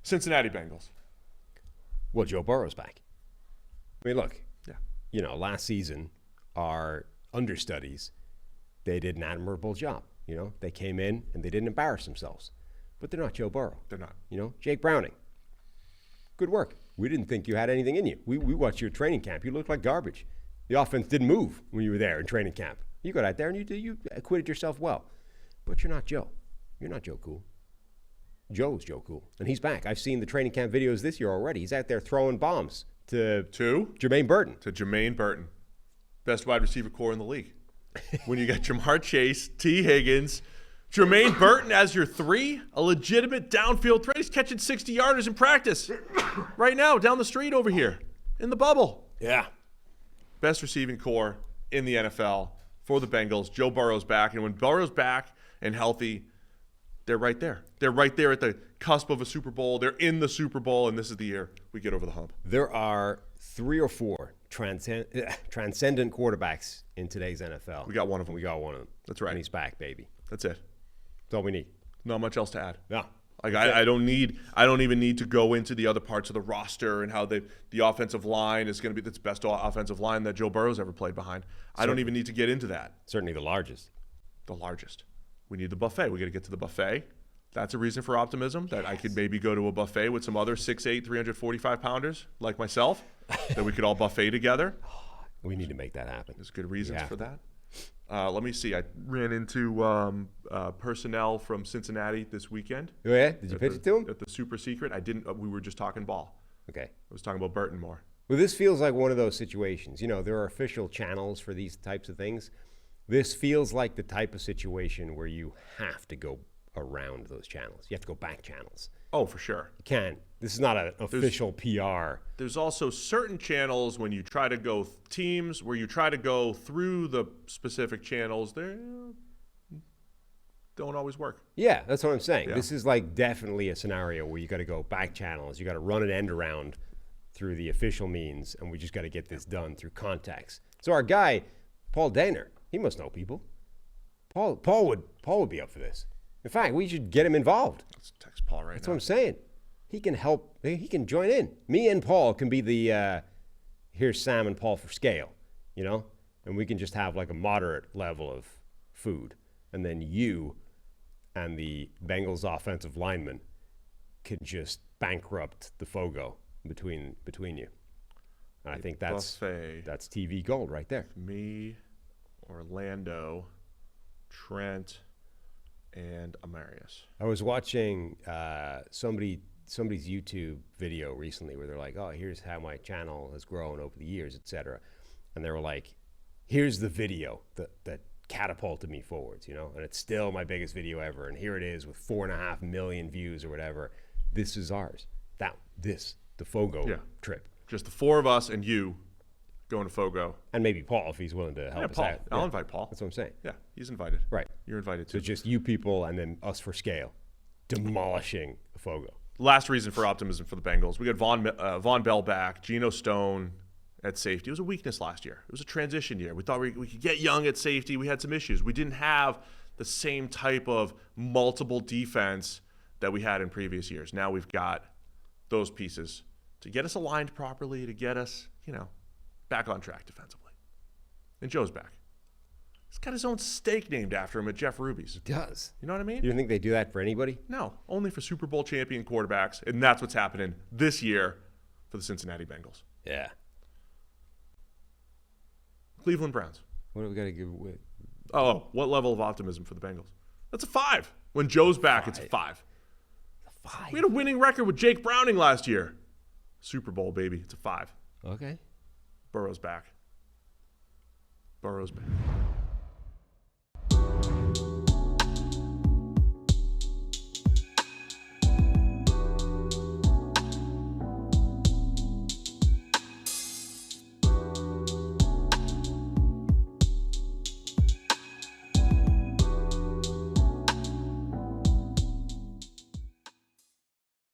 Cincinnati Bengals. Well, Joe Burrow's back. I mean, look, Yeah. Last season, our understudies, they did an admirable job. They came in and they didn't embarrass themselves. But they're not Joe Burrow. They're not. Jake Browning, good work. We didn't think you had anything in you. We watched your training camp. You looked like garbage. The offense didn't move when you were there in training camp. You got out there and you acquitted yourself well. But you're not Joe. You're not Joe Cool. Joe's Joe Cool, and he's back. I've seen the training camp videos this year already. He's out there throwing bombs to Jermaine Burton. To Jermaine Burton. Best wide receiver core in the league. When you got Jamar Chase, T. Higgins, Jermaine Burton as your 3, a legitimate downfield threat. He's catching 60-yarders in practice right now down the street over here in the bubble. Yeah. Best receiving core in the NFL for the Bengals. Joe Burrow's back, and when Burrow's back and healthy, they're right there. They're right there at the cusp of a Super Bowl. They're in the Super Bowl, and this is the year we get over the hump. There are 3 or 4 transcendent quarterbacks in today's NFL. We got one of them. We got one of them. That's right. And he's back, baby. That's it. That's all we need. Not much else to add. No. Like I don't even need to go into the other parts of the roster and how the offensive line is going to be the best offensive line that Joe Burrow's ever played behind. I don't even need to get into that. Certainly the largest. The largest. We need the buffet. We got to get to the buffet. That's a reason for optimism, that I could maybe go to a buffet with some other 6'8", 345-pounders like myself, that we could all buffet together. We need to make that happen. There's good reasons for that. Let me see. I ran into personnel from Cincinnati this weekend. Oh, yeah? Did you pitch it to him? At the Super Secret. I didn't. We were just talking ball. Okay. I was talking about Burton more. Well, this feels like one of those situations. There are official channels for these types of things. This feels like the type of situation where you have to go around those channels. You have to go back channels. Oh, for sure. You can't. This is not an official PR. There's also certain channels when you try to go teams where you try to go through the specific channels. They don't always work. Yeah, that's what I'm saying. Yeah. This is like definitely a scenario where you got to go back channels. You got to run an end around through the official means, and we just got to get this done through contacts. So our guy, Paul Dehner, he must know people. Paul would be up for this. In fact, we should get him involved. Let's text Paul right now. That's what I'm saying. He can help. He can join in. Me and Paul can be the here's Sam and Paul for scale, and we can just have like a moderate level of food, and then you and the Bengals offensive lineman can just bankrupt the Fogo between you. And I think that's TV gold right there. Me, Orlando, Trent, and Amarius. I was watching somebody's YouTube video recently where they're like, oh, here's how my channel has grown over the years, etc. And they were like, here's the video that catapulted me forwards, and it's still my biggest video ever. And here it is with 4.5 million views or whatever. This is ours. The Fogo trip. Just the 4 of us and you going to Fogo. And maybe Paul, if he's willing to help us Paul. out. I'll invite Paul. That's what I'm saying. Yeah, he's invited. Right. You're invited So too. just you people and then us for scale, demolishing the Fogo. Last reason for optimism for the Bengals. We got Von Bell back, Geno Stone at safety. It was a weakness last year. It was a transition year. We thought we could get young at safety. We had some issues. We didn't have the same type of multiple defense that we had in previous years. Now we've got those pieces to get us aligned properly, to get us, back on track defensively. And Joe's back. He's got his own steak named after him at Jeff Ruby's. He does. You know what I mean? You don't think they do that for anybody? No, only for Super Bowl champion quarterbacks, and that's what's happening this year for the Cincinnati Bengals. Yeah. Cleveland Browns. What do we got to give away? Oh, what level of optimism for the Bengals? That's a 5. When Joe's back, it's a 5. A 5. We had a winning record with Jake Browning last year. Super Bowl, baby. It's a 5. Okay. Burrow's back. Burrow's back.